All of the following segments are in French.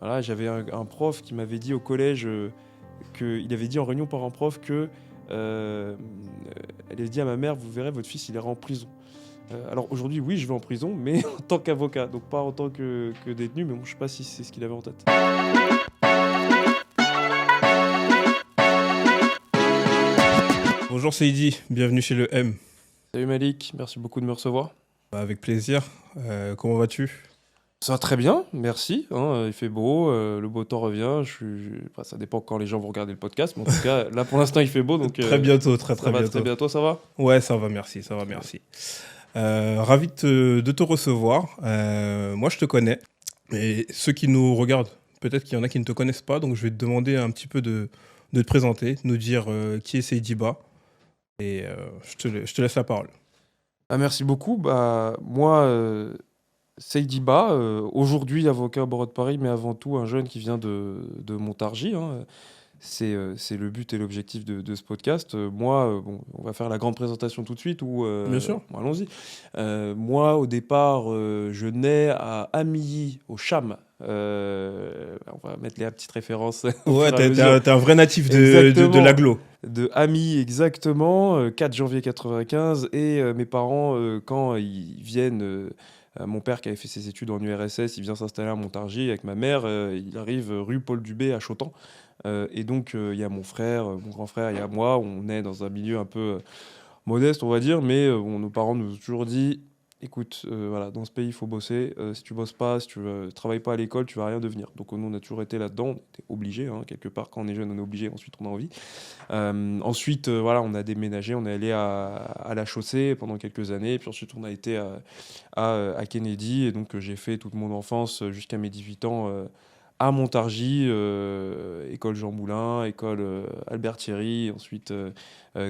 Voilà, j'avais un prof qui m'avait dit au collège, qu'il avait dit en réunion parents-prof que, elle avait dit à ma mère: «Vous verrez, votre fils, il ira en prison». Alors aujourd'hui, oui, je vais en prison, mais en tant qu'avocat, donc pas en tant que détenu, mais bon, je sais pas si c'est ce qu'il avait en tête. Bonjour Seidi, bienvenue chez le M. Salut Malik, merci beaucoup de me recevoir. Avec plaisir. Comment vas-tu? Ça va très bien, merci, hein, il fait beau, le beau temps revient, enfin, ça dépend quand les gens vont regarder le podcast, mais en tout cas, là pour l'instant il fait beau, donc Très bientôt, très ça va très bientôt. bien. Toi, ça va? Ouais, ça va, merci, ça va, merci. Ravi de te recevoir. Moi, je te connais. Et ceux qui nous regardent, peut-être qu'il y en a qui ne te connaissent pas, donc je vais te demander un petit peu de te présenter, de nous dire qui est Seidi Ba. Et je te laisse la parole. Ah, merci beaucoup. Bah, moi, Seydi Ba, aujourd'hui avocat au barreau de Paris, mais avant tout un jeune qui vient de Montargis, hein. C'est le but et l'objectif de ce podcast. Moi, bon, on va faire la grande présentation tout de suite ou Bien sûr. bon, allons-y. Moi, au départ, je nais à Amilly, au Cham. On va mettre les petites références au Ouais, fur et à mesure. t'es un vrai natif de Exactement. l'agglo. De Ami, exactement, 4 janvier 95. Et mes parents, quand ils viennent, mon père qui avait fait ses études en URSS, il vient s'installer à Montargis avec ma mère, il arrive rue Paul Dubé à Chautemps. Et donc, il y a mon frère, mon grand frère, il y a moi, on est dans un milieu un peu modeste, on va dire, mais bon, nos parents nous ont toujours dit, écoute, voilà, dans ce pays, il faut bosser. Si tu bosses pas, si tu travailles pas à l'école, tu vas rien devenir. Donc nous, on a toujours été là-dedans, on était obligés, hein, quelque part, quand on est jeune, on est obligé, ensuite on a envie. Ensuite, voilà, on a déménagé, on est allé à la Chaussée pendant quelques années, puis ensuite on a été à Kennedy, et donc j'ai fait toute mon enfance jusqu'à mes 18 ans à Montargis, école Jean Moulin, école Albert Thierry, ensuite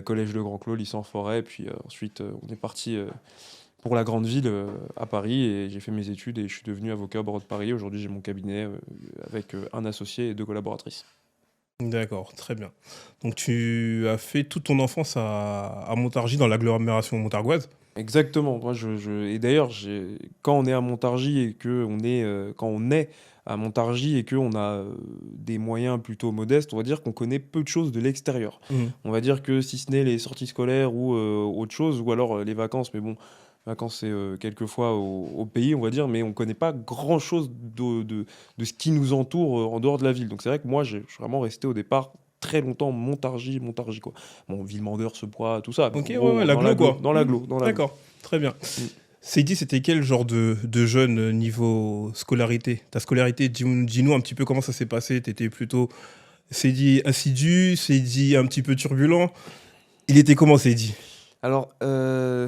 collège Le Grand Clos, lycée en forêt, puis ensuite on est parti pour la grande ville à Paris, et j'ai fait mes études et je suis devenu avocat au barreau de Paris. Aujourd'hui, j'ai mon cabinet avec un associé et deux collaboratrices. D'accord, très bien. Donc tu as fait toute ton enfance à Montargis, dans l'agglomération montargoise. Exactement. Moi, et d'ailleurs, quand on est à Montargis et quand on est à Montargis et qu'on a des moyens plutôt modestes, on va dire qu'on connaît peu de choses de l'extérieur. Mhm. On va dire que si ce n'est les sorties scolaires ou autre chose, ou alors les vacances, mais bon, vacances c'est quelquefois au pays, on va dire, mais on connaît pas grand-chose de ce qui nous entoure en dehors de la ville. Donc c'est vrai que moi, je suis vraiment resté au départ très longtemps Montargis, quoi. Bon, Villemandeur, Sepoix, tout ça, mais Ok, en ouais, gros, ouais, dans l'agglo l'agglo, quoi. dans l'agglo, dans l'agglo. D'accord, très bien. Mm. Seidi, c'était quel genre de jeune niveau scolarité? Ta scolarité, dis-nous un petit peu comment ça s'est passé. T'étais plutôt Seidi assidu, Seidi un petit peu turbulent. Il était comment Seidi? Alors,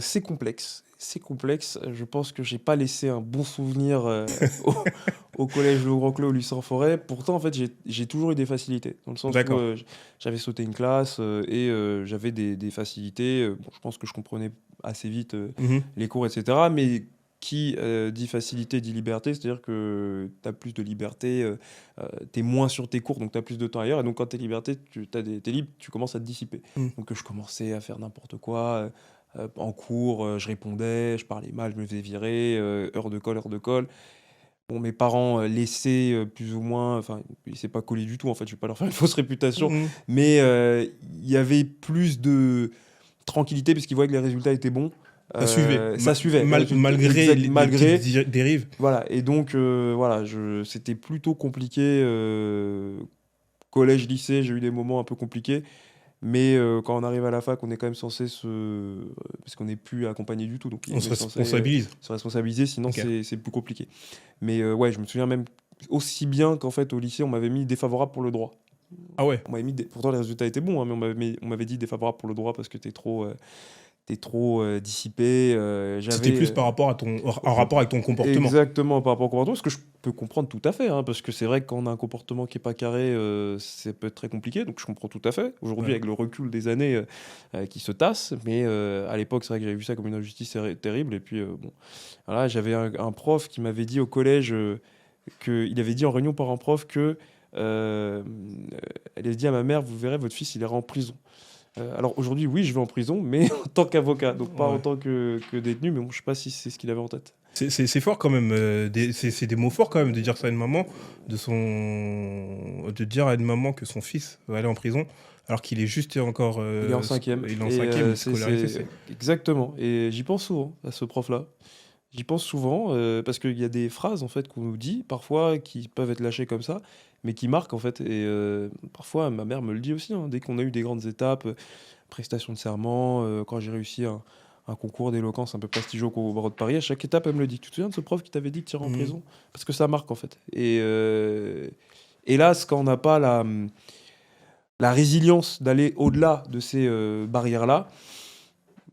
c'est complexe. C'est complexe. Je pense que j'ai pas laissé un bon souvenir au collège Le Grand Clos, au lycée en forêt. Pourtant, en fait, j'ai toujours eu des facilités. Dans le sens où D'accord. j'avais sauté une classe et j'avais des facilités. Bon, je pense que je comprenais assez vite Mhm. les cours, etc. Mais qui dit facilité dit liberté. C'est-à-dire que tu as plus de liberté, tu es moins sur tes cours, donc tu as plus de temps ailleurs. Et donc, quand tu es liberté, t'es libre, tu commences à te dissiper. Mhm. Donc je commençais à faire n'importe quoi. En cours, je répondais, je parlais mal, je me faisais virer, heure de colle, heure de colle. Bon, mes parents laissaient plus ou moins, enfin, ils laissaient pas coller du tout, en fait, je vais pas leur faire une fausse réputation, Mhm. mais il y avait plus de tranquillité parce qu'ils voyaient que les résultats étaient bons. Ça suivait, Ça suivait, les résultats, malgré les malgré. petites dérives. Voilà, et donc voilà, c'était plutôt compliqué. Collège, lycée, j'ai eu des moments un peu compliqués. Mais quand on arrive à la fac, on est quand même censé parce qu'on n'est plus accompagné du tout, donc On on se est censé responsabilise. se responsabiliser, sinon Ok. c'est plus compliqué. Mais ouais, je me souviens même aussi bien qu'en fait au lycée, on m'avait mis défavorable pour le droit. Ah ouais. On m'avait mis pourtant les résultats étaient bons, hein, mais on m'avait dit défavorable pour le droit parce que t'es trop dissipé. C'était J'avais plus par rapport à en rapport avec ton comportement. exactement par rapport au comportement, ce que je peux comprendre tout à fait, hein, parce que c'est vrai que quand on a un comportement qui est pas carré, ça peut être très compliqué, donc je comprends tout à fait. Aujourd'hui, Ouais. avec le recul des années qui se tassent, mais à l'époque, c'est vrai que j'avais vu ça comme une injustice terrible. Et puis, bon, voilà, j'avais un prof qui m'avait dit au collège, qu'il avait dit en réunion parents-prof que, euh, elle avait dit à ma mère, vous verrez, votre fils, il ira en prison. Alors aujourd'hui, oui, je vais en prison, mais en tant qu'avocat, donc pas en Ouais. tant que détenu, mais bon, je sais pas si c'est ce qu'il avait en tête. C'est fort quand même, c'est des mots forts quand même de dire ça à une maman, de dire à une maman que son fils va aller en prison, alors qu'il est juste encore, Il est en cinquième. il est en Et cinquième, il est scolarisé. exactement. Et j'y pense souvent à ce prof-là. J'y pense souvent parce qu'il y a des phrases en fait qu'on nous dit parfois qui peuvent être lâchées comme ça, mais qui marquent en fait. Et parfois ma mère me le dit aussi, hein, dès qu'on a eu des grandes étapes, prestation de serment, quand j'ai réussi un concours d'éloquence un peu prestigieux au barreau de Paris, à chaque étape elle me le dit. Tu te souviens de ce prof qui t'avait dit que tu irais en Mhm. prison? Parce que ça marque en fait. Et hélas, quand on n'a pas la résilience d'aller au-delà de ces barrières-là,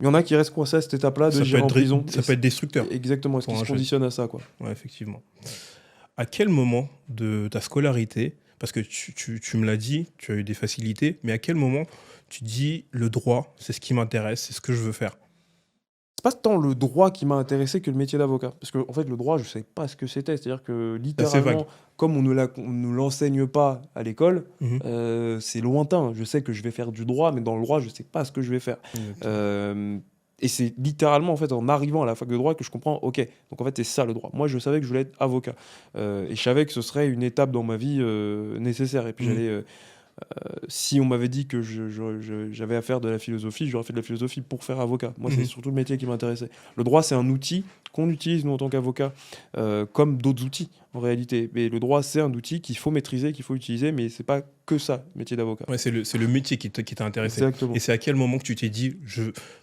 il y en a qui restent coincés à cette étape-là de j'irai en prison. Ça peut être destructeur Exactement, est-ce pour qu'ils un se jeune. conditionnent à ça, quoi. Ouais, effectivement. À quel moment de ta scolarité, parce que tu me l'as dit, tu as eu des facilités, mais à quel moment tu dis le droit, c'est ce qui m'intéresse, c'est ce que je veux faire? C'est pas tant le droit qui m'a intéressé que le métier d'avocat. Parce que, en fait, le droit, je savais pas ce que c'était. C'est-à-dire que, C'est assez vague. littéralement, comme on ne l'enseigne pas à l'école, Mhm. c'est lointain. Je sais que je vais faire du droit, mais dans le droit, je sais pas ce que je vais faire. Exactement. Euh, et c'est littéralement, en fait, en arrivant à la fac de droit que je comprends, ok, donc en fait, c'est ça le droit. Moi, je savais que je voulais être avocat. Et je savais que ce serait une étape dans ma vie nécessaire. Et puis, Mhm. si on m'avait dit que j'avais à faire de la philosophie, j'aurais fait de la philosophie pour faire avocat. Moi, c'est Mhm. surtout le métier qui m'intéressait. Le droit, c'est un outil qu'on utilise, nous, en tant qu'avocat, comme d'autres outils, en réalité. Mais le droit, c'est un outil qu'il faut maîtriser, qu'il faut utiliser, mais c'est pas que ça, le métier d'avocat. Ouais, c'est le métier qui t'a intéressé. Exactement. Et c'est à quel moment que tu t'es dit,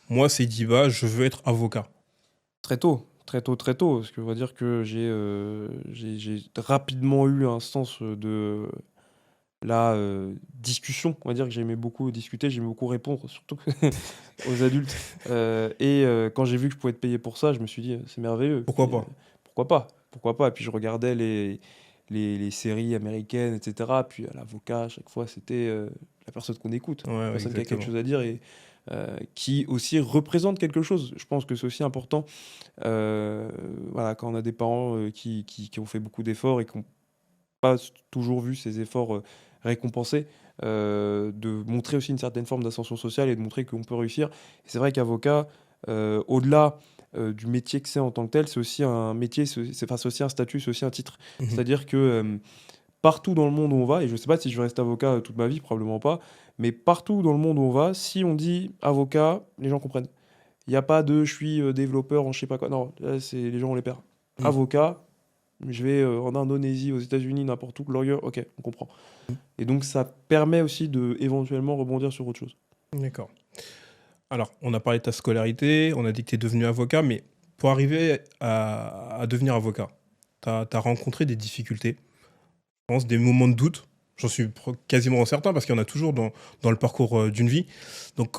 moi, c'est Diba, je veux être avocat? Très tôt, très tôt, très tôt. Parce qu'on va dire que j'ai rapidement eu un sens de la discussion. On va dire que j'aimais beaucoup discuter, j'aimais beaucoup répondre, surtout aux adultes. Quand j'ai vu que je pouvais être payé pour ça, je me suis dit, c'est merveilleux. Pourquoi Puis, pas? pourquoi pas? Pourquoi pas? Et puis je regardais les séries américaines, etc. Puis l'avocat, à chaque fois, c'était la personne qu'on écoute, Ouais, la ouais, personne qui a quelque exactement. chose à dire et qui aussi représente quelque chose. Je pense que c'est aussi important, euh, voilà, quand on a des parents qui ont fait beaucoup d'efforts et qui n'ont pas toujours vu ces efforts récompensés, de montrer aussi une certaine forme d'ascension sociale et de montrer qu'on peut réussir. Et c'est vrai qu'avocat, au-delà du métier que c'est en tant que tel, c'est aussi un métier, enfin, c'est aussi un statut, c'est aussi un titre. Mhm. C'est-à-dire que partout dans le monde où on va, et je ne sais pas si je vais rester avocat toute ma vie, probablement pas, mais partout dans le monde où on va, si on dit avocat, les gens comprennent. Il n'y a pas de je suis développeur en je sais pas quoi. Non, là, c'est les gens, on les perd. Mhm. Avocat, je vais en Indonésie, aux États-Unis, n'importe où, lawyer, ok, on comprend. Et donc ça permet aussi de éventuellement rebondir sur autre chose. D'accord. Alors, on a parlé de ta scolarité, on a dit que tu es devenu avocat, mais pour arriver à devenir avocat, tu as rencontré des difficultés, je pense, des moments de doute. J'en suis quasiment certain parce qu'il y en a toujours dans le parcours d'une vie. Donc,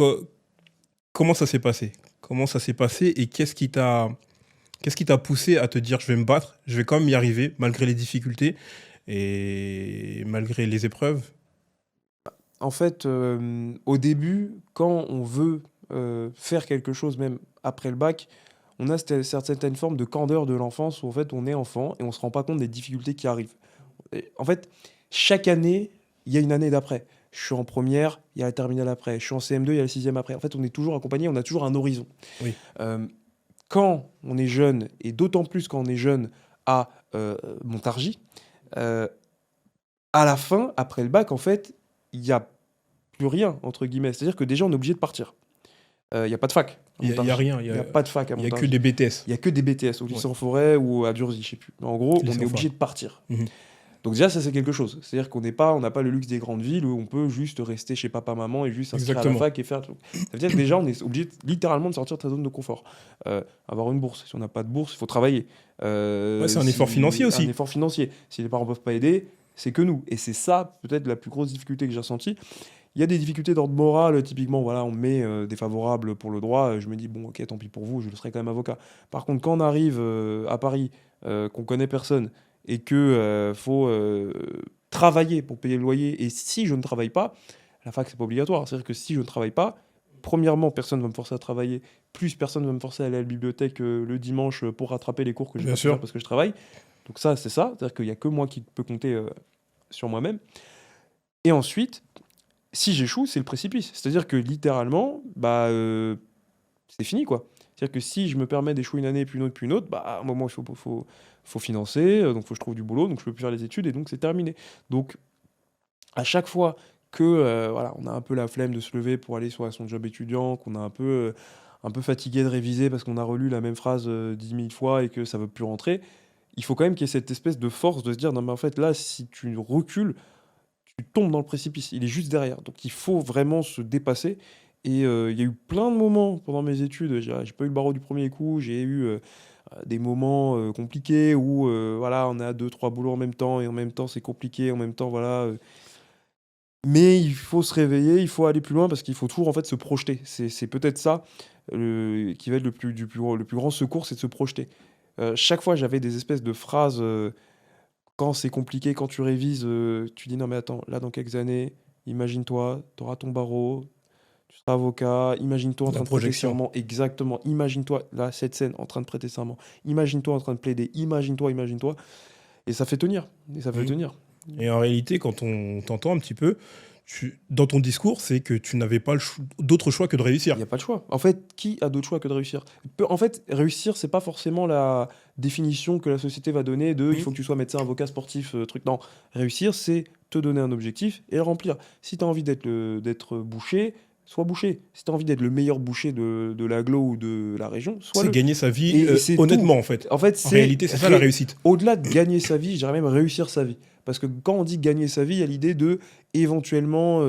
comment ça s'est passé? Comment ça s'est passé et qu'est-ce qui t'a poussé à te dire je vais me battre, je vais quand même y arriver malgré les difficultés et malgré les épreuves? En fait, au début, quand on veut faire quelque chose, même après le bac, on a cette certaine forme de candeur de l'enfance où en fait on est enfant et on se rend pas compte des difficultés qui arrivent. Et en fait, chaque année, il y a une année d'après. Je suis en première, il y a la terminale après. Je suis en CM2, il y a la sixième après. En fait, on est toujours accompagné, on a toujours un horizon. Oui. Euh, Quand on est jeune, et d'autant plus quand on est jeune à Montargis, euh, à la fin, après le bac, en fait, il n'y a plus rien, entre guillemets. C'est-à-dire que déjà, on est obligé de partir. Il n'y a pas de fac à Il y a Montargis. rien, Il n'y a pas de fac à il y a que Montargis. des BTS. Il n'y a que des BTS, au Ouais. lycée en forêt ou à Durzy, je sais plus. Mais en gros, Lycée on est en obligé forêt. de partir. Mhm. Donc déjà, ça c'est quelque chose. C'est-à-dire on n'a pas le luxe des grandes villes où on peut juste rester chez papa-maman et juste s'inscrire à la Exactement. fac et faire tout. Ça veut dire que déjà, on est obligé littéralement de sortir de sa zone de confort. Avoir une bourse. Si on n'a pas de bourse, il faut travailler. Ouais, c'est un effort financier Un aussi. effort financier. Si les parents peuvent pas aider, c'est que nous. Et c'est ça, peut-être, la plus grosse difficulté que j'ai ressentie. Il y a des difficultés d'ordre moral, typiquement, voilà, on me met défavorable pour le droit, je me dis, bon, ok, tant pis pour vous, je le serai quand même avocat. Par contre, quand on arrive à Paris, qu'on connaît personne, et que faut travailler pour payer le loyer, et si je ne travaille pas, la fac, c'est pas obligatoire. C'est-à-dire que si je ne travaille pas, premièrement, personne ne va me forcer à travailler, plus personne ne va me forcer à aller à la bibliothèque le dimanche pour rattraper les cours que j'ai Bien pas pu faire sûr. parce que je travaille. Donc ça, c'est ça. C'est-à-dire qu'il n'y a que moi qui peux compter sur moi-même. Et ensuite, si j'échoue, c'est le précipice. C'est-à-dire que littéralement, bah, c'est fini, quoi. C'est-à-dire que si je me permets d'échouer une année, puis une autre, bah, à un moment, faut financer, donc faut que je trouve du boulot, donc je peux plus faire les études et donc c'est terminé. Donc, à chaque fois que voilà, on a un peu la flemme de se lever pour aller soit à son job étudiant, qu'on est un peu fatigué de réviser parce qu'on a relu la même phrase 10 000 fois et que ça veut plus rentrer, il faut quand même qu'il y ait cette espèce de force de se dire non, mais en fait, là, si tu recules, tu tombes dans le précipice. Il est juste derrière. Donc il faut vraiment se dépasser. Et il y a eu plein de moments pendant mes études. J'ai pas eu le barreau du premier coup. J'ai eu des moments compliqués où voilà, on a deux, trois boulots en même temps et en même temps c'est compliqué. En même temps, voilà. Mais il faut se réveiller, il faut aller plus loin parce qu'il faut toujours en fait se projeter. C'est peut-être ça qui va être le plus grand secours, c'est de se projeter. Chaque fois, j'avais des espèces de phrases quand c'est compliqué, quand tu révises, tu dis non mais attends, là dans quelques années, imagine-toi, tu auras ton barreau, tu seras avocat, imagine-toi en La train de prêter projection. serment, exactement, imagine-toi, là, cette scène, en train de prêter serment, imagine-toi en train de plaider, imagine-toi, et ça fait tenir, et ça fait Mhm. tenir. Et en réalité, quand on t'entend un petit peu, dans ton discours, c'est que tu n'avais pas d'autre choix que de Il réussir. n'y a pas le choix. En fait, qui a d'autre choix que de réussir? En fait, réussir, c'est pas forcément la définition que la société va donner de il Mhm. faut que tu sois médecin, avocat, sportif, truc. Non, réussir, c'est te donner un objectif et le remplir. Si tu as envie d'être boucher, sois boucher. Si tu as envie d'être le meilleur boucher de l'agglo ou de la région, C'est sois-le. gagner sa vie Et c'est tout. honnêtement, en fait. En fait, En réalité, c'est ça la réussite. au-delà de gagner sa vie, je dirais même réussir sa vie. Parce que quand on dit gagner sa vie, il y a l'idée de éventuellement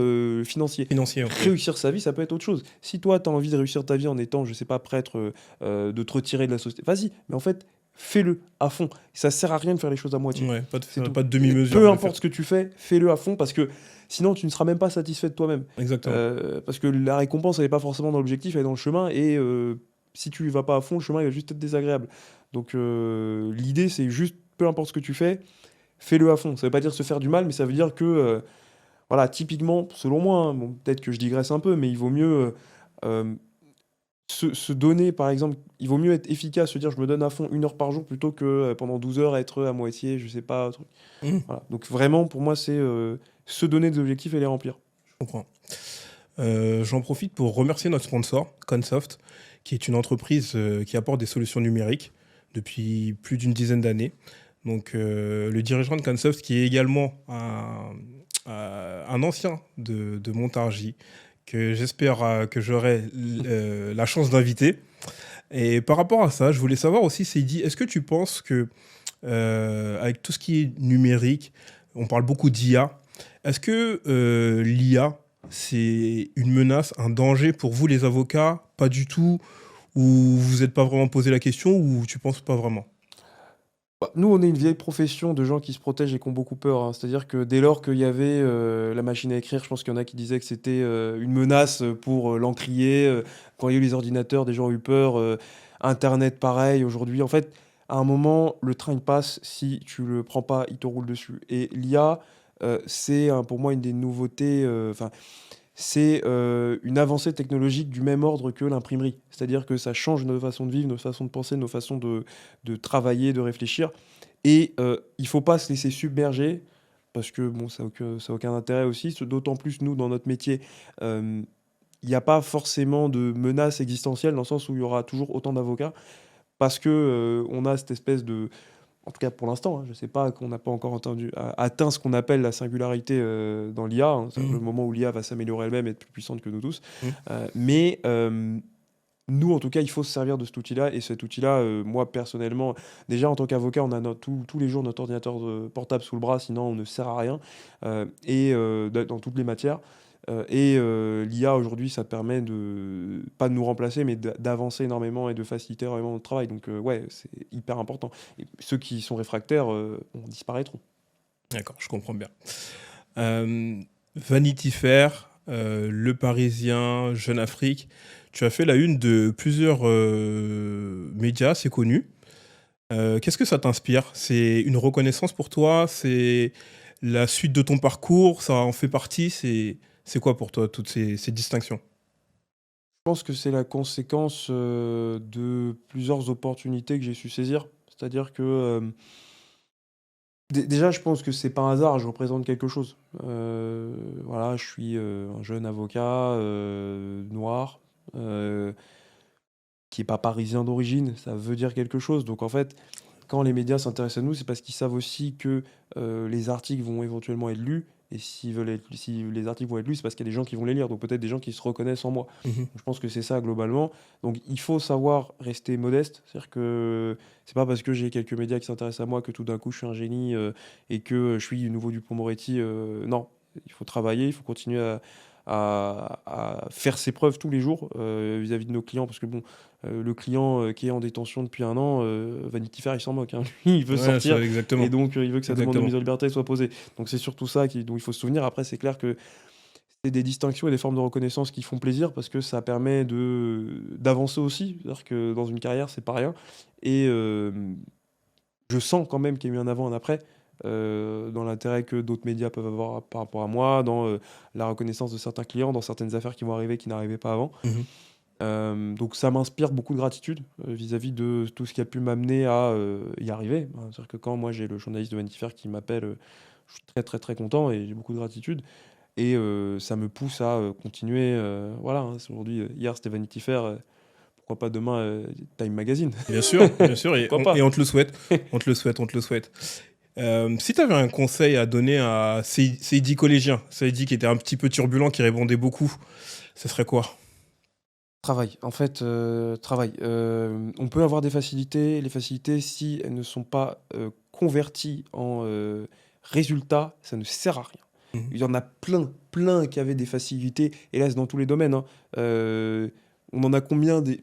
financier. Financier, oui. Réussir sa vie, ça peut être autre chose. Si toi, tu as envie de réussir ta vie en étant, je sais pas, prêtre, de te retirer de la société, vas-y. Mais en fait, fais-le à fond. Ça sert à rien de faire les choses à moitié. Ouais, C'est tout. pas de Et demi-mesure peu de le faire. importe ce que tu fais, fais-le à fond parce que sinon, tu ne seras même pas satisfait de toi-même. Exactement. Parce que la récompense, elle n'est pas forcément dans l'objectif, elle est dans le chemin. Et si tu y vas pas à fond, le chemin, il va juste être désagréable. Donc l'idée, c'est juste, peu importe ce que tu fais, fais-le à fond. Ça veut pas dire se faire du mal, mais ça veut dire que, voilà, typiquement, selon moi, hein, bon, peut-être que je digresse un peu, mais il vaut mieux se donner, par exemple, il vaut mieux être efficace, se dire je me donne à fond 1 heure par jour plutôt que pendant 12 heures être à moitié, je sais pas, un truc. Mhm. Voilà. Donc vraiment, pour moi, c'est se donner des objectifs et les remplir. Je comprends. J'en profite pour remercier notre sponsor, Consoft, qui est une entreprise qui apporte des solutions numériques depuis plus d'une dizaine d'années. Donc, le dirigeant de Consoft, qui est également un ancien de Montargis, que j'espère que j'aurai la chance d'inviter. Et par rapport à ça, je voulais savoir aussi, Seydi, est-ce que tu penses que, avec tout ce qui est numérique, on parle beaucoup d'IA, est-ce que l'IA, c'est une menace, un danger pour vous, les avocats? Pas du tout? Ou vous n'êtes pas vraiment posé la question? Ou tu penses pas vraiment? Bah, nous, on est une vieille profession de gens qui se protègent et qui ont beaucoup peur, hein. C'est-à-dire que dès lors qu'il y avait la machine à écrire, je pense qu'il y en a qui disaient que c'était une menace pour l'encrier. Quand il y a eu les ordinateurs, des gens ont eu peur. Internet, pareil. Aujourd'hui, en fait, à un moment, le train il passe. Si tu le prends pas, il te roule dessus. Et l'IA, c'est pour moi une des nouveautés. Enfin, c'est une avancée technologique du même ordre que l'imprimerie. C'est-à-dire que ça change notre façon de vivre, notre façon de penser, nos façons de travailler, de réfléchir. Et il faut pas se laisser submerger, parce que bon, ça a aucun intérêt aussi. D'autant plus, nous, dans notre métier, il n'y a pas forcément de menace existentielle, dans le sens où il y aura toujours autant d'avocats, parce que on a cette espèce de, en tout cas pour l'instant, hein, je ne sais pas, qu'on n'a pas encore atteint ce qu'on appelle la singularité dans l'IA, hein, c'est le Mhm. moment où l'IA va s'améliorer elle-même et être plus puissante que nous tous. Mhm. Mais nous, en tout cas, il faut se servir de cet outil-là. Et cet outil-là, moi, personnellement, déjà en tant qu'avocat, on a tous les jours notre ordinateur portable sous le bras, sinon on ne sert à rien, dans toutes les matières. L'IA, aujourd'hui, ça permet de, pas de nous remplacer, mais d'avancer énormément et de faciliter énormément notre travail. Donc, ouais, c'est hyper important. Et ceux qui sont réfractaires disparaîtront. D'accord, je comprends bien. Euh, Vanity Fair, Le Parisien, Jeune Afrique. Tu as fait la une de plusieurs médias, c'est connu. Qu'est-ce que ça t'inspire? C'est une reconnaissance pour toi? C'est la suite de ton parcours? Ça en fait partie? C'est quoi pour toi, toutes ces distinctions? Je pense que c'est la conséquence de plusieurs opportunités que j'ai su saisir. C'est-à-dire que déjà, je pense que c'est pas un hasard, je représente quelque chose. Voilà, je suis un jeune avocat noir, euh, qui qui est pas parisien d'origine, ça veut dire quelque chose. Donc en fait, quand les médias s'intéressent à nous, c'est parce qu'ils savent aussi que les articles vont éventuellement être lus. Et si les articles vont être lus, c'est parce qu'il y a des gens qui vont les lire. Donc peut-être des gens qui se reconnaissent en moi. Mhm. Je pense que c'est ça globalement. Donc il faut savoir rester modeste. C'est-à-dire que c'est pas parce que j'ai quelques médias qui s'intéressent à moi que tout d'un coup je suis un génie et que je suis le nouveau Dupond-Moretti. Non, il faut travailler, il faut continuer à faire ses preuves tous les jours vis-à-vis de nos clients. Parce que bon, le client qui est en détention depuis un an, Vanity Fair, il s'en moque, hein. Lui, il veut Ouais, sortir et exactement. donc il veut que sa demande de Exactement. mise en liberté soit posée. Donc c'est surtout ça dont il faut se souvenir. Après, c'est clair que c'est des distinctions et des formes de reconnaissance qui font plaisir parce que ça permet d'avancer aussi. C'est-à-dire que dans une carrière, c'est pas rien. Et je sens quand même qu'il y a eu un avant, un après, dans l'intérêt que d'autres médias peuvent avoir par rapport à moi, dans la reconnaissance de certains clients, dans certaines affaires qui vont arriver qui n'arrivaient pas avant. Mhm. Donc ça m'inspire beaucoup de gratitude vis-à-vis de tout ce qui a pu m'amener à y arriver, hein. C'est-à-dire que quand moi j'ai le journaliste de Vanity Fair qui m'appelle, je suis très très très content et j'ai beaucoup de gratitude. Et ça me pousse à continuer. Voilà, hein, aujourd'hui, hier c'était Vanity Fair, pourquoi pas demain Time Magazine? Bien sûr, et Pourquoi et pas? on te le souhaite. On te le souhaite, on te le souhaite. Si tu avais un conseil à donner à Seydi collégien, Seydi qui était un petit peu turbulent, qui répondait beaucoup, ce serait quoi? Travail, en fait, travail. On peut avoir des facilités, les facilités, si elles ne sont pas converties en résultats, ça ne sert à rien. Mhm. Il y en a plein, plein qui avaient des facilités, et là, c'est dans tous les domaines, hein. Euh, on en a combien des...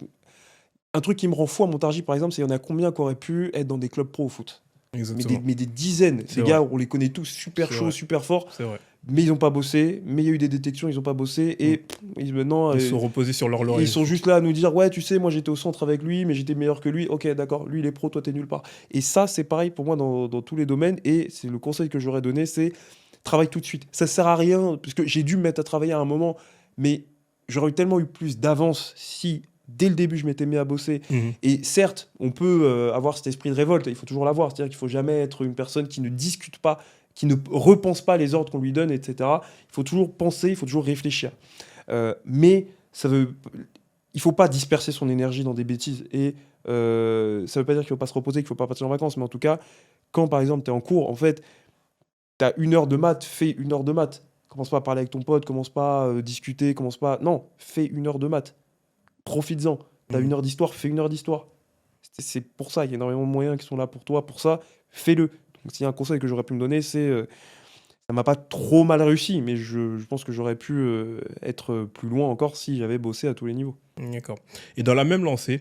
Un truc qui me rend fou à Montargis, par exemple, c'est il y en a combien qui auraient pu être dans des clubs pro au foot? Exactement. Mais des dizaines. C'est Des vrai. gars, on les connaît tous super C'est chauds, vrai. super forts, C'est vrai. mais ils n'ont pas bossé, mais il y a eu des détections, ils n'ont pas bossé, Mm. et maintenant, Ils se sont reposés sur leur ils laurier. sont juste là à nous dire, ouais, tu sais, moi j'étais au centre avec lui, mais j'étais meilleur que lui. Ok, d'accord, lui il est pro, toi t'es nulle part. Et ça, c'est pareil pour moi dans tous les domaines, et c'est le conseil que j'aurais donné, c'est travaille tout de suite. Ça sert à rien, parce que j'ai dû me mettre à travailler à un moment, mais j'aurais tellement eu plus d'avance si dès le début je m'étais mis à bosser. Mhm. Et certes, on peut avoir cet esprit de révolte, il faut toujours l'avoir, c'est-à-dire qu'il faut jamais être une personne qui ne discute pas, qui ne repense pas les ordres qu'on lui donne, etc. Il faut toujours penser, il faut toujours réfléchir. Mais ça veut, il faut pas disperser son énergie dans des bêtises. Et ça veut pas dire qu'il faut pas se reposer, qu'il faut pas partir en vacances. Mais en tout cas, quand par exemple tu es en cours, en fait, tu as 1 heure de maths, fais 1 heure de maths. Commence pas à parler avec ton pote, commence pas à discuter, commence pas. Non, fais 1 heure de maths. Profites-en. Tu as Mhm. 1 heure d'histoire, fais 1 heure d'histoire. C'est pour ça, il y a énormément de moyens qui sont là pour toi. Pour ça, fais-le. Donc s'il y a un conseil que j'aurais pu me donner, c'est ça m'a pas trop mal réussi, mais je pense que j'aurais pu être plus loin encore si j'avais bossé à tous les niveaux. D'accord. Et dans la même lancée,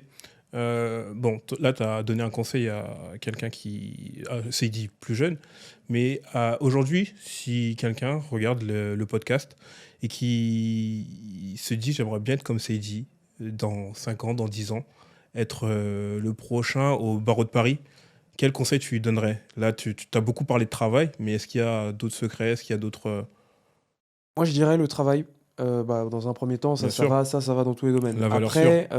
bon, là, tu as donné un conseil à quelqu'un qui s'est dit plus jeune, mais aujourd'hui, si quelqu'un regarde le podcast et qui se dit j'aimerais bien être comme Seydi dans 5 ans, dans 10 ans, être le prochain au barreau de Paris, quel conseil tu lui donnerais? Là, tu as beaucoup parlé de travail, mais est-ce qu'il y a d'autres secrets? Est-ce qu'il y a d'autres... Moi, je dirais le travail. Bah, dans un premier temps, Bien sûr, ça va dans tous les domaines. la valeur sûre. Après,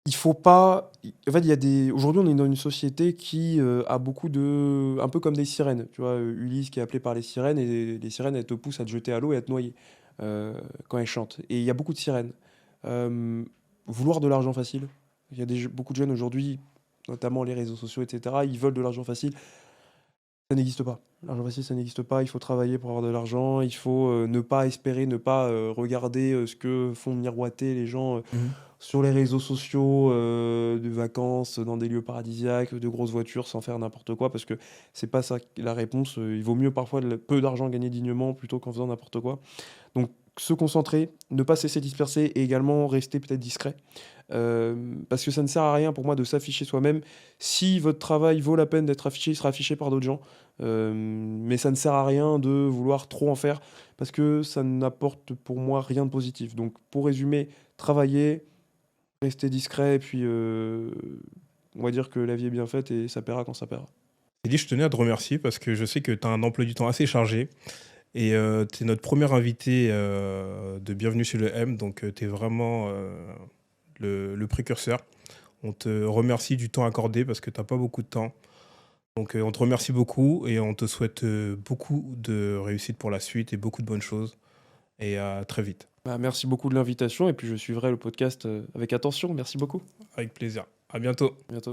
il faut pas. En fait, il y a des. Aujourd'hui, on est dans une société qui a beaucoup de. Un peu comme des sirènes. Tu vois, Ulysse qui est appelé par les sirènes, et les sirènes, elles te poussent à te jeter à l'eau et à te noyer quand elles chantent. Et il y a beaucoup de sirènes. Euh, Vouloir de l'argent facile. Il y a beaucoup de jeunes aujourd'hui, notamment les réseaux sociaux, etc. Ils veulent de l'argent facile. Ça n'existe pas. L'argent facile, ça n'existe pas. Il faut travailler pour avoir de l'argent. Il faut ne pas espérer, ne pas regarder ce que font miroiter les gens Mhm. sur les réseaux sociaux, de vacances dans des lieux paradisiaques, de grosses voitures, sans faire n'importe quoi, parce que c'est pas ça la réponse. Il vaut mieux parfois peu d'argent gagné dignement plutôt qu'en faisant n'importe quoi. Donc se concentrer, ne pas se laisser disperser et également rester peut-être discret. Parce que ça ne sert à rien pour moi de s'afficher soi-même. Si votre travail vaut la peine d'être affiché, il sera affiché par d'autres gens. Mais ça ne sert à rien de vouloir trop en faire parce que ça n'apporte pour moi rien de positif. Donc pour résumer, travailler, rester discret et puis on va dire que la vie est bien faite et ça paiera quand ça paiera. Seydi, je tenais à te remercier parce que je sais que tu as un emploi du temps assez chargé. Et tu es notre premier invité de Bienvenue chez le M, donc tu es vraiment le précurseur. On te remercie du temps accordé parce que tu n'as pas beaucoup de temps. Donc on te remercie beaucoup et on te souhaite beaucoup de réussite pour la suite et beaucoup de bonnes choses. Et à très vite. Bah, merci beaucoup de l'invitation et puis je suivrai le podcast avec attention. Merci beaucoup. Avec plaisir. À bientôt. À bientôt.